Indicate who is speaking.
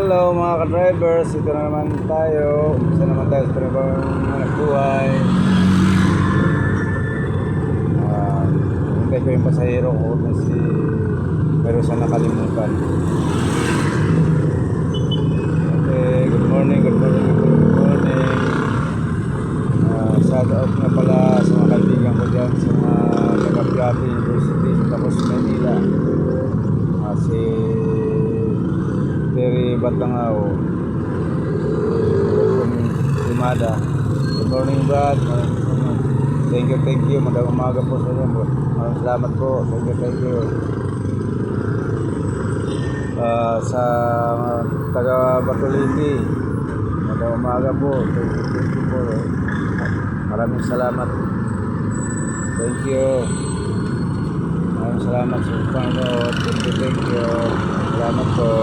Speaker 1: Hello mga ka-drivers, ito na naman tayo. Umpisa naman tayo sa panibagong buhay. Hintay ko yung pasahero ko kasi meron siya nakalimutan. Okay, good morning. Shout out nga pala sa mga kaibigan ko dyan sa mga taga-Piati University sa Tapos Manila. Si Terry Batangao, Limada. Good morning, Brad. Thank you. Magandang umaga po sa inyo, bro. Maraming salamat po. Thank you. Sa taga Batuliti, magandang umaga po. Thank you po. Maraming salamat. Thank you. Maraming salamat sa panonood. Thank you. Salamat po.